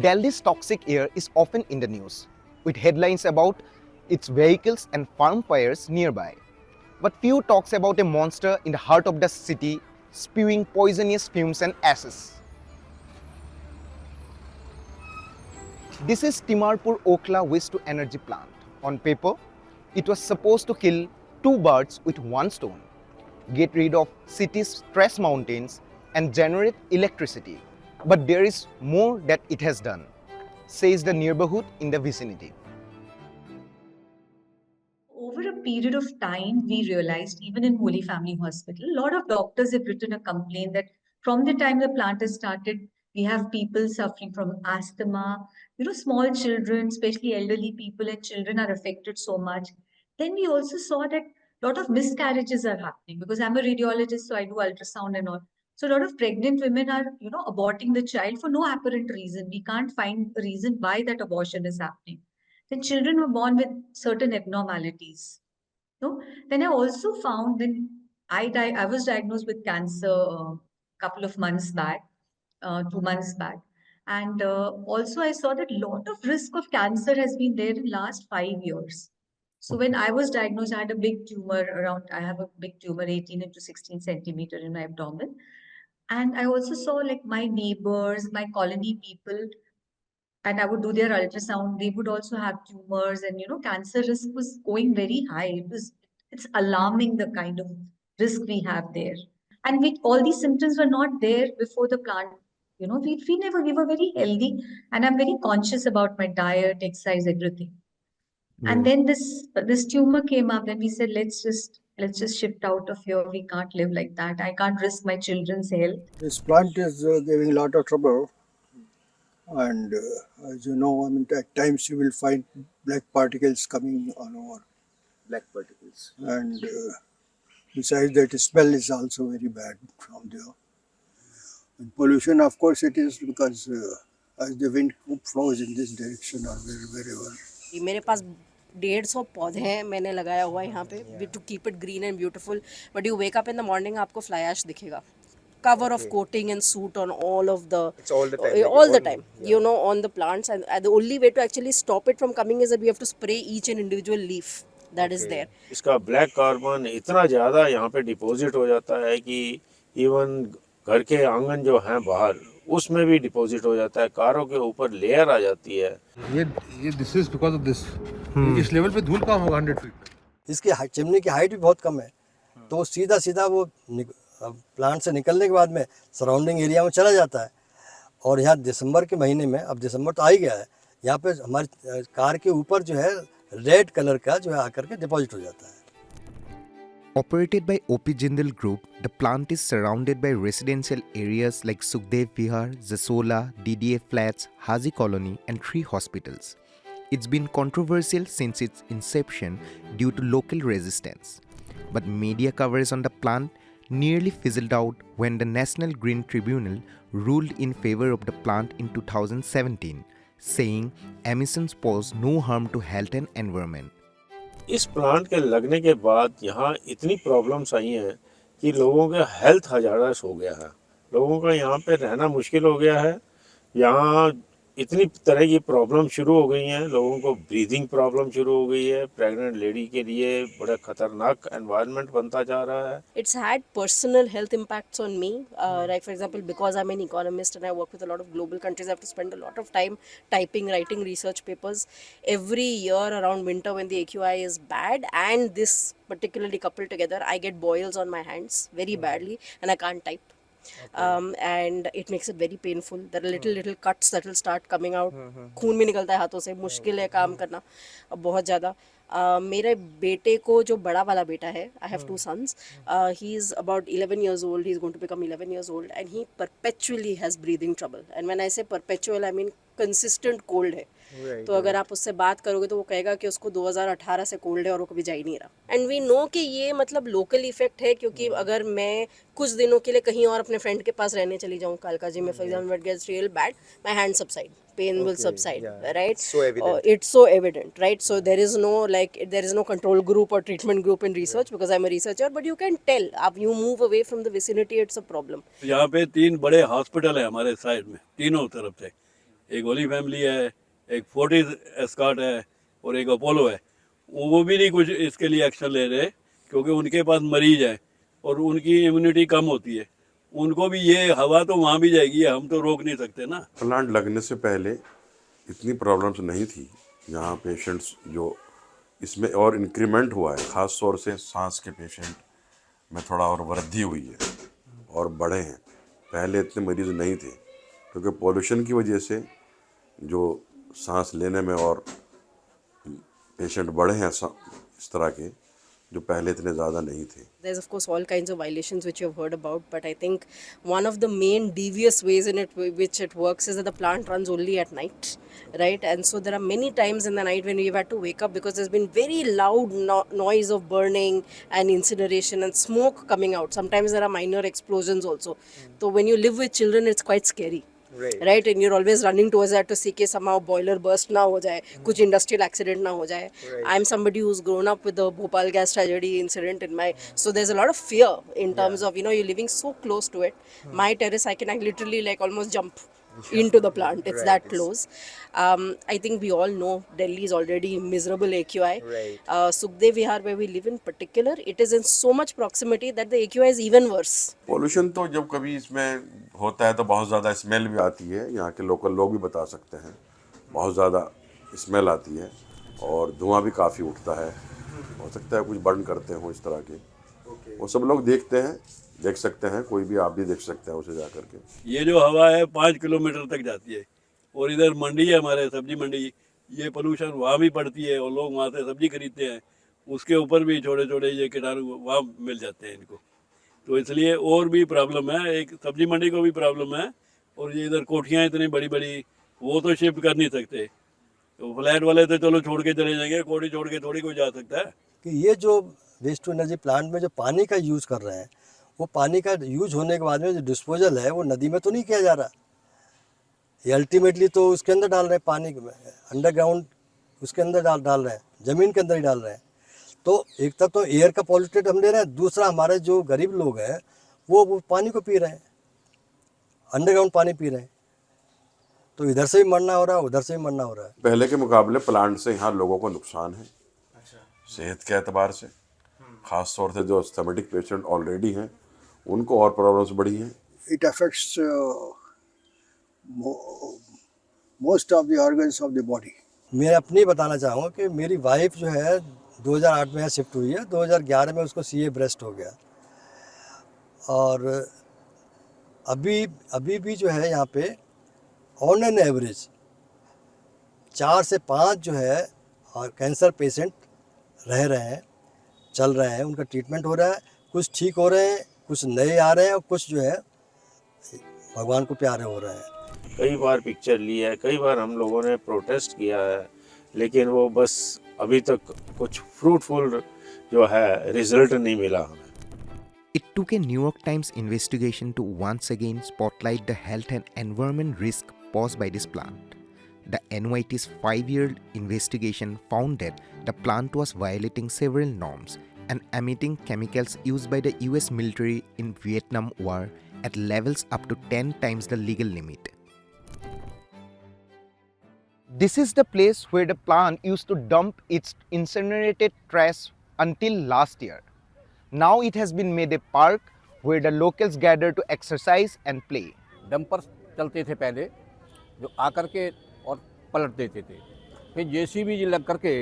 Delhi's toxic air is often in the news, with headlines about its vehicles and farm fires nearby. But few talks about a monster in the heart of the city spewing poisonous fumes and ashes. This is Timarpur Okhla waste to energy plant. On paper, it was supposed to kill two birds with one stone, get rid of city's stress mountains and generate electricity. But there is more that it has done, says the neighborhood in the vicinity. Over a period of time, we realized, even in Holy Family Hospital, a lot of doctors have written a complaint that from the time the plant has started, we have people suffering from asthma. Small children, especially elderly people and children, are affected so much. Then we also saw that a lot of miscarriages are happening because I'm a radiologist, so I do ultrasound and all. So a lot of pregnant women are, aborting the child for no apparent reason. We can't find a reason why that abortion is happening. Then children were born with certain abnormalities. No? Then I also found when I was diagnosed with cancer a couple of months back, 2 months back, and also I saw that lot of risk of cancer has been there in last 5 years. So when I was diagnosed, I had a big tumor around. I have a big tumor, 18 into 16 centimeter in my abdomen, and I also saw like my neighbors, my colony people, and I would do their ultrasound. They would also have tumors, and cancer risk was going very high. It's alarming the kind of risk we have there. And all these symptoms were not there before the plant. We were very healthy, and I'm very conscious about my diet, exercise, everything. And Yeah. then this tumor came up, and we said, let's just shift out of here. We can't live like that. I can't risk my children's health. This plant is giving a lot of trouble, and as you know, I mean, at times you will find black particles coming all over, Black particles. and besides that, the smell is also very bad from there. And pollution, of course, it is because as the wind flows in this direction or wherever. मेरे पास 150 पौधे हैं मैंने लगाया हुआ है यहाँ पे to keep it green and beautiful but you wake up in the morning आपको फ्लाई ऐश दिखेगा cover of coating and soot on all of the It's all the time, like all the all- time on the plants, and the only way to actually stop it from coming is that we have to spray each and individual leaf that is there. इसका black carbon इतना ज़्यादा यहाँ पे deposit हो जाता है कि even घर के आंगन जो हैं बाहर उसमें भी डिपॉजिट हो जाता है, कारों के ऊपर लेयर आ जाती है। ये this is because of this. इस लेवल पे धूल कहाँ होगा 100 फीट? इसकी चिमनी की हाइट भी बहुत कम है, तो सीधा सीधा वो प्लांट से निकलने के बाद में सराउंडिंग एरिया में चला जाता है। और यहाँ दिसंबर के महीने में, अब दिसंबर तो आ ही गया है, यहाँ पे हमारी कार के ऊपर जो है रेड कलर का जो है आकर के डिपॉजिट हो जाता है। Operated by OP Jindal Group, the plant is surrounded by residential areas like Sukhdev Vihar, Zasola, DDA Flats, Haji Colony and 3 hospitals. It's been controversial since its inception due to local resistance. But media coverage on the plant nearly fizzled out when the National Green Tribunal ruled in favor of the plant in 2017, saying emissions pose no harm to health and environment. इस plant के लगने के बाद यहाँ इतनी problems आई हैं कि लोगों का हेल्थ हजारस हो गया है, लोगों का यहाँ पे रहना मुश्किल हो गया है। यहाँ इतनी तरह की प्रॉब्लम शुरू हो गई हैं, लोगों को ब्रीदिंग प्रॉब्लम शुरू हो गई है, प्रेग्नेंट लेडी के लिए बड़ा खतरनाक एनवायरनमेंट बनता जा रहा है। It's had personal health impacts on me, like for example, because I'm an economist and I work with a lot of global countries, I have to spend a lot of time typing, writing research papers. Every year around winter when the AQI is bad and this particularly coupled together, I get boils on my hands very badly and I can't type. And it makes it very painful. There are little cuts that will start coming out. खून भी निकलता है हाथों से, मुश्किल है काम करना बहुत ज़्यादा। मेरे बेटे को, जो बड़ा वाला बेटा है, I have 2 sons, he is about 11 years old, he is going to become 11 years old and he perpetually has breathing trouble. And when I say perpetual, I mean consistent cold है। तो अगर आप उससे बात करोगे तो वो कहेगा कि उसको 2018 से कोल्ड है और वो कभी जा ही नहीं रहा। एंड वी नो कि ये मतलब लोकल इफेक्ट है, क्योंकि अगर मैं कुछ दिनों के लिए कहीं और अपने फ्रेंड के पास रहने चली जाऊँ, कालका जी में for example, when it gets real bad, my hand subside, pain will subside, right? So evident. It's so evident, right? So there is no control group or treatment group in research, because I'm a researcher, but you can tell, अब you move away from the vicinity, it's a problem. यहाँ पे 3 बड़े hospital है हमारे side में, तीनों तरफ से, एक होली फैमिली है, एक फोर्टिस एस्कॉर्ट है और एक अपोलो है। वो भी नहीं कुछ इसके लिए एक्शन ले रहे क्योंकि उनके पास मरीज है और उनकी इम्यूनिटी कम होती है। उनको भी ये हवा तो वहाँ भी जाएगी, हम तो रोक नहीं सकते ना। प्लांट लगने से पहले इतनी प्रॉब्लम्स नहीं थी। यहाँ पेशेंट्स जो इसमें और इंक्रीमेंट हुआ है, ख़ास तौर से सांस के पेशेंट में थोड़ा और वृद्धि हुई है और बढ़े हैं। पहले इतने मरीज नहीं थे क्योंकि पॉल्यूशन की वजह से जो सांस लेने में और पेशेंट बढ़े हैं इस तरह के, जो पहले इतने ज़्यादा नहीं थे। There's of course all kinds of violations which you've heard about, but I think one of the main devious ways in it which it works is that the plant runs only at night, right? And so there are many times in the night when we've had to wake up because there's been very loud noise of burning and incineration and smoke coming out. Sometimes there are minor explosions also. So when you live with children, it's quite scary. Right, and you're always running towards that to see कि somehow boiler burst ना हो जाए, कुछ industrial accident ना हो जाए. I'm somebody who's grown up with the Bhopal gas tragedy incident in my, so there's a lot of fear in terms of, you know, you're living so close to it. My terrace, I can literally like almost jump into the plant. It's that close. I think we all know Delhi is already miserable AQI. Sukhdev Vihar, where we live in particular, it is in so much proximity that the AQI is even worse. Pollution तो जब कभी इसमें होता है तो बहुत ज़्यादा smell भी आती है। यहाँ के लोकल लोग भी बता सकते हैं, बहुत ज़्यादा स्मेल आती है और धुआं भी काफ़ी उठता है। हो सकता है कुछ बर्न करते हों इस तरह के, वो सब लोग देखते हैं, देख सकते हैं, कोई भी आप भी देख सकते हैं उसे जा करके। ये जो हवा है 5 किलोमीटर तक जाती है और इधर मंडी है हमारे, सब्जी मंडी, ये पोल्यूशन वहाँ भी पड़ती है और लोग वहाँ से सब्जी खरीदते हैं, उसके ऊपर भी छोटे छोटे ये कीटाणु वहाँ मिल जाते हैं इनको। तो इसलिए और भी प्रॉब्लम है, एक सब्जी मंडी को भी प्रॉब्लम है और ये इधर कोठियाँ इतनी बड़ी बड़ी वो तो शिफ्ट कर नहीं सकते। तो फ्लैट वाले तो चलो छोड़ के चले जाएंगे, कोठी छोड़ के थोड़ी कोई जा सकता है। कि ये जो वेस्ट टू एनर्जी प्लांट में जो पानी का यूज़ कर रहे हैं, वो पानी का यूज होने के बाद में जो डिस्पोजल है वो नदी में तो नहीं किया जा रहा, ये अल्टीमेटली तो उसके अंदर डाल रहे हैं, पानी में अंडरग्राउंड उसके अंदर डाल रहे हैं, ज़मीन के अंदर ही डाल रहे हैं। तो एक तक तो एयर का पॉल्यूटेड हम ले रहे हैं, दूसरा हमारे जो गरीब लोग हैं वो पानी को पी रहे हैं, अंडरग्राउंड पानी पी रहे हैं। तो इधर से भी मरना हो रहा है, उधर से भी मरना हो रहा है। पहले के मुकाबले प्लांट से यहाँ लोगों को नुकसान है सेहत के एतबार से, ख़ास तौर से जो अस्थमेटिक पेशेंट ऑलरेडी हैं उनको और प्रॉब्लम्स बढ़ी हैं। It affects most of the organs of the body. मैं अपनी बताना चाहूँगा कि मेरी वाइफ जो है 2008 में यहाँ शिफ्ट हुई है, 2011 में उसको CA ब्रेस्ट हो गया और अभी भी जो है यहाँ पे ऑन एन एवरेज 4 से 5 जो है कैंसर पेशेंट रह रहे हैं, चल रहे हैं, उनका ट्रीटमेंट हो रहा है, कुछ ठीक हो रहे हैं, कुछ नए आ रहे हैं और कुछ जो है भगवान को प्यारे हो रहे हैं। कई बार पिक्चर ली है, कई बार हम लोगों ने प्रोटेस्ट किया है, लेकिन वो बस अभी तक कुछ फ्रूटफुल जो है रिजल्ट नहीं मिला हमें। It took a New York Times investigation to once again spotlight the health and environment risk posed by this plant. The NYT's 5-year investigation found that the plant was violating several norms and emitting chemicals used by the US military in Vietnam War at levels up to 10 times the legal limit. This is the place where the plant used to dump its incinerated trash until last year. Now it has been made a park where the locals gather to exercise and play. Dumper चलते थे पहले जो आकर के और पलट देते थे, फिर JCB लग करके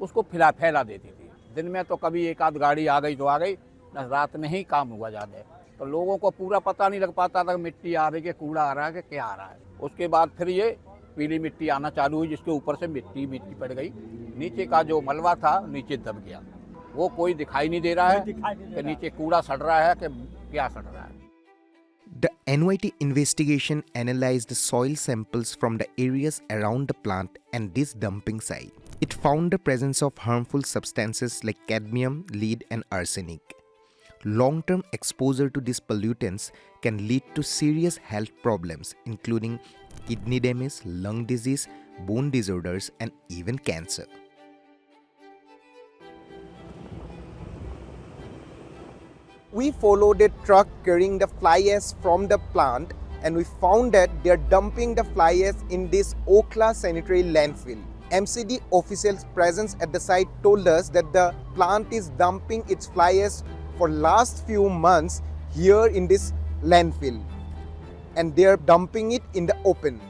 उसको फैला देती थी। दिन में तो कभी एक आध गाड़ी आ गई तो आ गई, रात में ही काम हुआ ज़्यादा, तो लोगों को पूरा पता नहीं लग पाता था मिट्टी आ रही है, कूड़ा आ रहा है कि क्या आ रहा है। उसके बाद फिर ये पीली मिट्टी आना चालू हुई, जिसके ऊपर से मिट्टी पड़ गई, नीचे का जो मलबा था नीचे दब गया, वो कोई दिखाई नहीं दे रहा है कि नीचे कूड़ा सड़ रहा है कि क्या सड़ रहा है। The NYT investigation analyzed the soil samples from the areas around the plant and this dumping site. It found the presence of harmful substances like cadmium, lead, and arsenic. Long-term exposure to these pollutants can lead to serious health problems, including kidney damage, lung disease, bone disorders, and even cancer. We followed a truck carrying the fly ash from the plant and we found that they are dumping the fly ash in this Okhla sanitary landfill. MCD officials present at the site told us that the plant is dumping its fly ash for last few months here in this landfill, and they are dumping it in the open.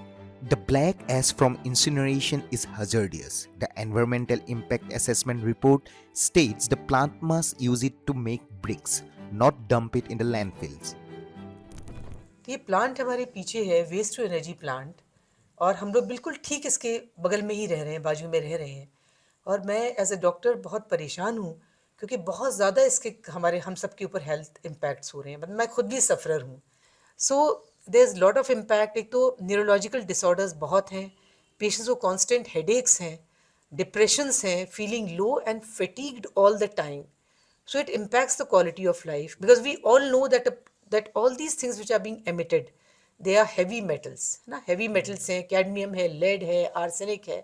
The black ash from incineration is hazardous. The environmental impact assessment report states the plant must use it to make bricks, not dump it in the landfills. ये plant हमारे पीछे है, waste to energy plant, और हम लोग बिल्कुल ठीक इसके बगल में ही रह रहे हैं, बाजू में रह रहे हैं। और मैं एज अ डॉक्टर बहुत परेशान हूँ क्योंकि बहुत ज़्यादा इसके हम सब के ऊपर हेल्थ इम्पैक्ट्स हो रहे हैं। मतलब मैं खुद भी सफ़रर हूँ। So there is lot of impact. एक तो न्यूरोलॉजिकल डिसऑर्डर्स बहुत हैं, पेशेंट्स को कॉन्स्टेंट हेडेक्स हैं, डिप्रेशंस हैं, feeling low and fatigued all the time. So it impacts the quality of life because we all know that all these things which are being emitted, they are heavy metals. ना heavy metals हैं, cadmium है, lead है, arsenic है.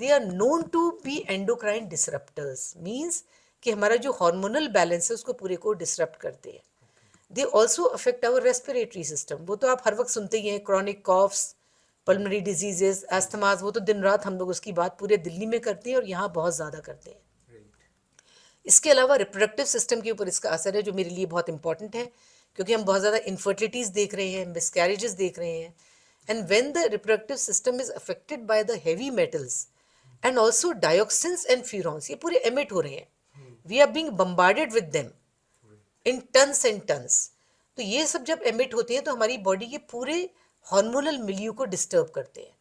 They are known to be endocrine disruptors. Means कि हमारा जो hormonal balance है उसको पूरे को disrupt करते हैं. They also affect our respiratory system. वो तो आप हर वक्त सुनते ही हैं, chronic coughs, pulmonary diseases, asthmas. वो तो दिन रात हम लोग उसकी बात पूरे दिल्ली में करते हैं और यहाँ बहुत ज़्यादा करते हैं. इसके अलावा रिप्रोडक्टिव सिस्टम के ऊपर इसका असर है, जो मेरे लिए बहुत इंपॉर्टेंट है क्योंकि हम बहुत ज़्यादा इनफर्टिलिटीज़ देख रहे हैं, मिसकैरेजेस देख रहे हैं. And when the reproductive system is affected by the heavy metals and also dioxins and furans, ये पूरे एमिट हो रहे हैं. We are being bombarded with them in tons and tons. तो ये सब जब एमिट होते हैं तो हमारी बॉडी के पूरे हार्मोनल मिल्यू को डिस्टर्ब करते हैं.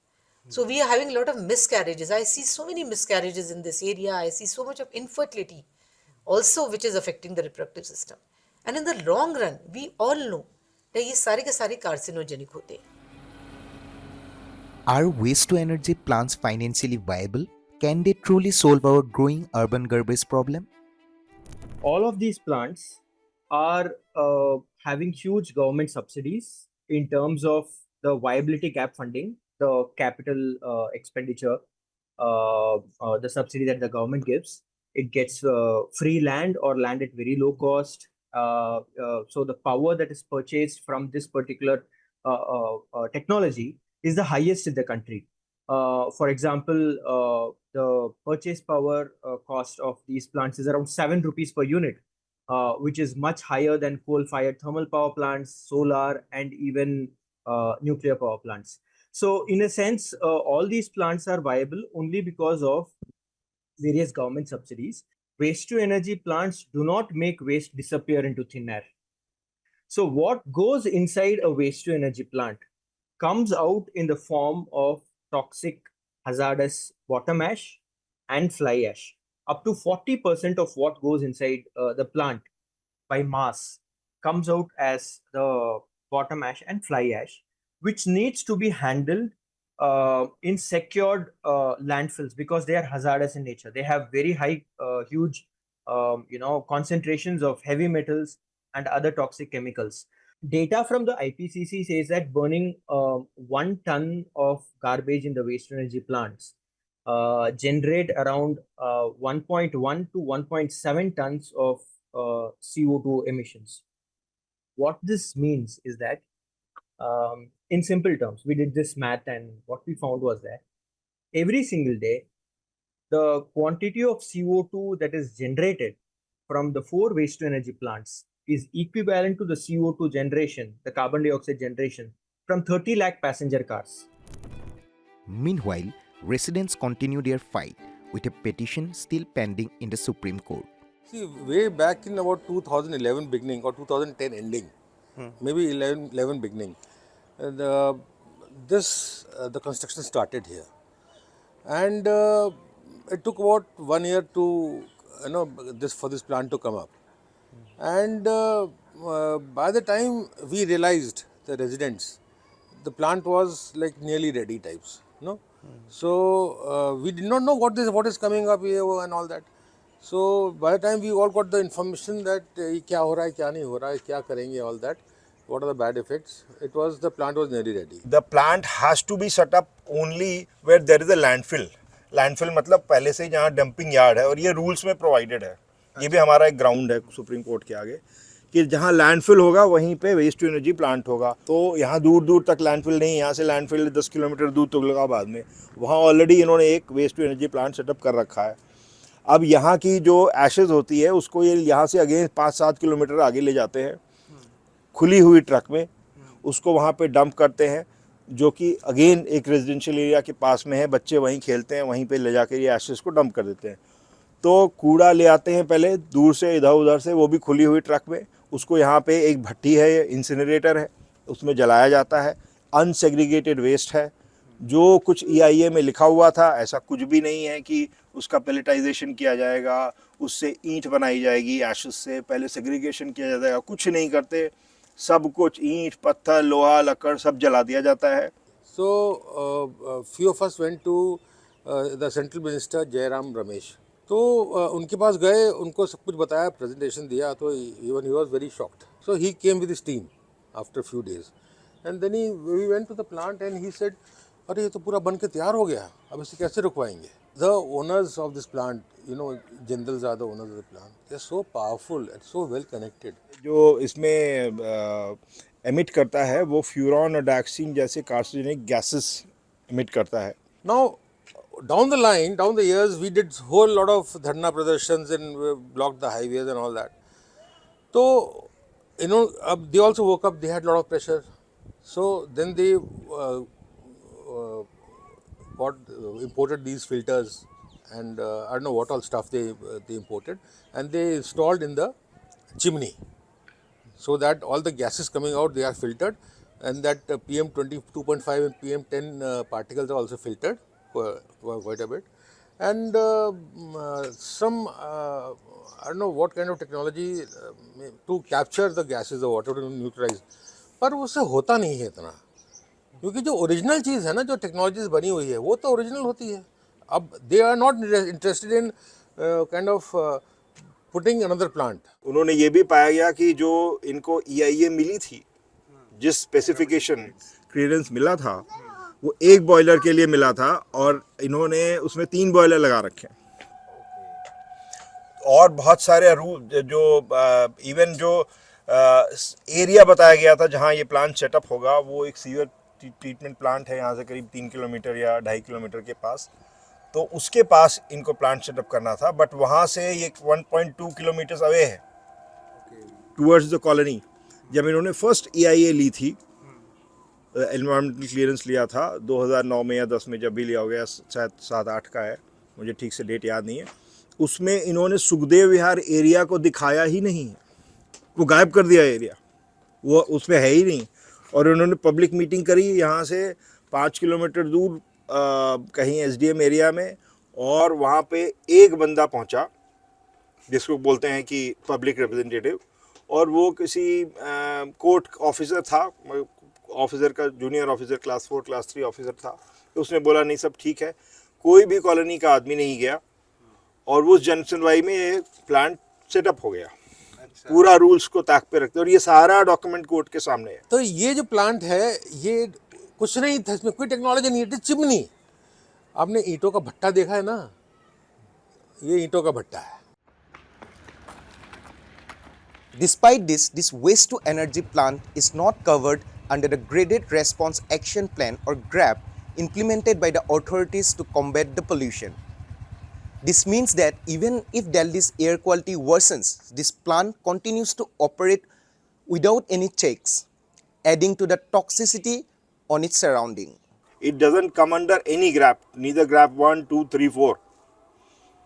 So we are having a lot of miscarriages. I see so many miscarriages in this area. I see so much of infertility also, which is affecting the reproductive system. And in the long run, we all know that ये सारे के सारे carcinogenic होते हैं. Are waste to energy plants financially viable? Can they truly solve our growing urban garbage problem? All of these plants are having huge government subsidies in terms of the viability gap funding, the capital expenditure, the subsidy that the government gives. It gets free land or land at very low cost. So the power that is purchased from this particular technology is the highest in the country. For example, the purchase power cost of these plants is around 7 rupees per unit, which is much higher than coal-fired thermal power plants, solar, and even nuclear power plants. So in a sense, all these plants are viable only because of various government subsidies. Waste to energy plants do not make waste disappear into thin air. So what goes inside a waste to energy plant comes out in the form of toxic, hazardous bottom ash and fly ash. Up to 40% of what goes inside the plant by mass comes out as the bottom ash and fly ash, which needs to be handled in secured landfills because they are hazardous in nature. They have very high, huge, concentrations of heavy metals and other toxic chemicals. Data from the IPCC says that burning 1 ton of garbage in the waste to energy plants generate around 1.1 to 1.7 tons of CO2 emissions. What this means is that in simple terms, we did this math and what we found was that every single day, the quantity of CO2 that is generated from the 4 waste to energy plants is equivalent to the CO2 generation, the carbon dioxide generation, from 30 lakh passenger cars. Meanwhile, residents continue their fight with a petition still pending in the Supreme Court. See, way back in about 2011 beginning or 2010 ending, maybe 11 beginning, the construction started here, and it took about 1 year to for this plant to come up, and by the time we realized, the residents, the plant was like nearly ready types, so we did not know what is coming up here and all that. So by the time we all got the information that क्या हो रहा है, क्या नहीं हो रहा है, क्या करेंगे, all that, what are the bad effects, the plant was nearly ready. The plant has to be set up only where there is a landfill. Landfill मतलब पहले से जहाँ डंपिंग यार्ड है, और ये रूल्स में प्रोवाइडेड है. ये भी हमारा एक ग्राउंड है सुप्रीम कोर्ट के आगे कि जहाँ लैंडफिल होगा वहीं पे वेस्ट टू एनर्जी प्लांट होगा। तो यहाँ दूर दूर तक लैंडफिल नहीं, यहाँ से लैंडफिल 10 किलोमीटर दूर तुगलकाबाद में, वहाँ ऑलरेडी इन्होंने एक waste to energy plant setup कर रखा है। अब यहाँ की जो एशेज होती है उसको ये यहाँ से अगेन 5-7 किलोमीटर आगे ले जाते हैं खुली हुई ट्रक में, उसको वहाँ पे डंप करते हैं, जो कि अगेन एक रेजिडेंशियल एरिया के पास में है, बच्चे वहीं खेलते हैं, वहीं पे ले जाकर ये एशेज को डंप कर देते हैं। तो कूड़ा ले आते हैं पहले दूर से इधर उधर से, वो भी खुली हुई ट्रक में, उसको यहाँ पे एक भट्टी है, इंसिनरेटर है, उसमें जलाया जाता है। अनसेग्रीगेटेड वेस्ट है, जो कुछ EIA में लिखा हुआ था ऐसा कुछ भी नहीं है कि उसका पैलेटाइजेशन किया जाएगा, उससे ईंट बनाई जाएगी एशेज से, पहले सेग्रीगेशन किया जाएगा, कुछ नहीं करते, सब कुछ ईंट पत्थर लोहा लकड़ सब जला दिया जाता है। So few of us went to the central minister Jairam Ramesh. तो उनके पास गए, उनको सब कुछ बताया, प्रेजेंटेशन दिया, तो even he was very shocked. So he came with his team after a few days, and then we went to the plant and he said, अरे ये तो पूरा बन के तैयार हो गया, अब इसे कैसे रुकवाएंगे? The owners of this plant, you know, Jindals are the owners of the plant. They are so powerful and so well connected. जो इसमें एमिट करता है वो फ्यूरॉन और डाइऑक्सिन जैसे कार्सिनोजेनिक गैसेस एमिट करता है। Now, down the line, down the years, we did whole lot of dharna pradarshans and blocked the highways and all that. So, you know, they also woke up, they had lot of pressure. So then they imported these filters and I don't know what all stuff they imported, and they installed in the chimney, so that all the gases coming out, they are filtered, and that PM2.5 and PM10 particles are also filtered quite a bit. And some I don't know what kind of technology to capture the gases or water to neutralize, पर उससे होता नहीं है इतना, क्योंकि जो original चीज़ है ना, जो टेक्नोलॉजीज बनी हुई है वो तो ओरिजिनल होती है। अब they are not interested in kind of putting another plant. उन्होंने ये भी पाया गया कि जो इनको EIA मिली थी, जिस स्पेसिफिकेशन क्लियरेंस मिला था, वो एक बॉयलर के लिए मिला था और इन्होंने उसमें 3 बॉयलर लगा रखे हैं। और बहुत सारे रूल जो इवन जो एरिया बताया गया था जहाँ ये प्लांट सेटअप होगा, वो एक सीवर ट्रीटमेंट प्लांट है यहाँ से करीब 3 किलोमीटर या 2.5 किलोमीटर के पास, तो उसके पास इनको प्लांट सेटअप करना था, बट वहाँ से ये 1.2 किलोमीटर अवे है टूवर्ड्स द कॉलोनी। जब इन्होंने फर्स्ट EIA ली थी, एनवायरमेंटल क्लियरेंस लिया था 2009 में या 10 में, जब भी लिया हो गया, शायद 7-8 का है, मुझे ठीक से डेट याद नहीं है, उसमें इन्होंने सुखदेव विहार एरिया को दिखाया ही नहीं, वो गायब कर दिया एरिया, वो उसमें है ही नहीं। और उन्होंने पब्लिक मीटिंग करी यहाँ से 5 किलोमीटर दूर कहीं SDM एरिया में, और वहाँ पे एक बंदा पहुँचा जिसको बोलते हैं कि पब्लिक रिप्रेजेंटेटिव, और वो किसी कोर्ट ऑफिसर था, ऑफिसर का junior officer, class 4 class 3 officer था। तो उसने बोला नहीं सब ठीक है, कोई भी कॉलोनी का आदमी नहीं गया, और उस जनसुनवाई में ये प्लांट सेटअप हो गया। पूरा रूल्स को ताक पे रखते, और ये सारा डॉक्यूमेंट कोर्ट के सामने है। तो ये जो प्लांट है, ये कुछ नहीं था, इसमें कोई टेक्नोलॉजी नहीं है, चिमनी। आपने ईंटों का भट्टा देखा है ना, ये ईंटों का भट्टा है। Despite this, this waste to energy plant is not covered under the Graded Response Action Plan or GRAP implemented by the authorities to combat the pollution. This means that even if Delhi's air quality worsens, this plant continues to operate without any checks, adding to the toxicity on its surrounding. It doesn't come under any GRAP, neither GRAP 1, 2, 3, 4.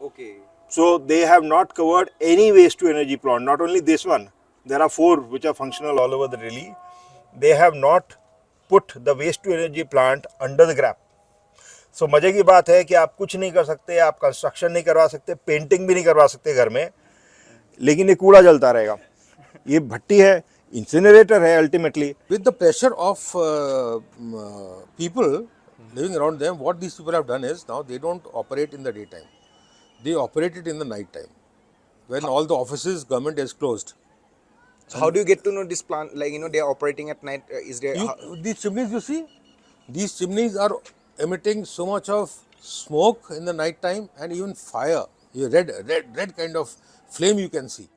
Okay. So they have not covered any waste to energy plant, not only this one. There are 4 which are functional all over the Delhi. They have not put the waste to energy plant under the GRAP. So मजे की बात है कि आप कुछ नहीं कर सकते, आप कंस्ट्रक्शन नहीं करवा सकते, पेंटिंग भी नहीं करवा सकते घर में, लेकिन ये कूड़ा जलता रहेगा। ये भट्टी है, इंसिनरेटर है ultimately. With the pressure of people living around them, what these people have done is now they don't operate in the daytime. They operate it in the night time, when all the offices, government is closed. So how do you get to know this plant? Like, you know, they are operating at night. Is there These chimneys you see, these chimneys are emitting so much of smoke in the night time, and even fire, red kind of flame you can see.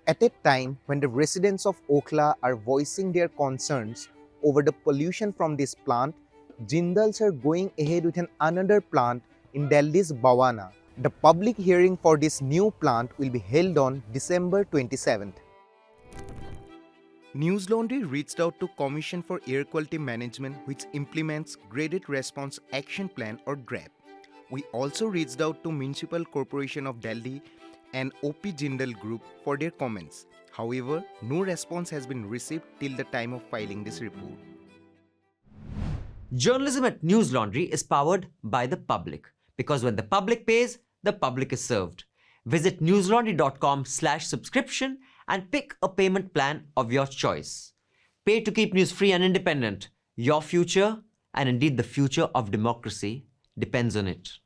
At a time when the residents of Okhla are voicing their concerns over the pollution from this plant, Jindals are going ahead with another plant in Delhi's Bawana. The public hearing for this new plant will be held on December 27th. News Laundry reached out to Commission for Air Quality Management, which implements Graded Response Action Plan or GRAP. We also reached out to Municipal Corporation of Delhi and OP Jindal Group for their comments. However, no response has been received till the time of filing this report. Journalism at News Laundry is powered by the public, because when the public pays, the public is served. Visit newslaundry.com/subscription and pick a payment plan of your choice. Pay to keep news free and independent. Your future, and indeed the future of democracy, depends on it.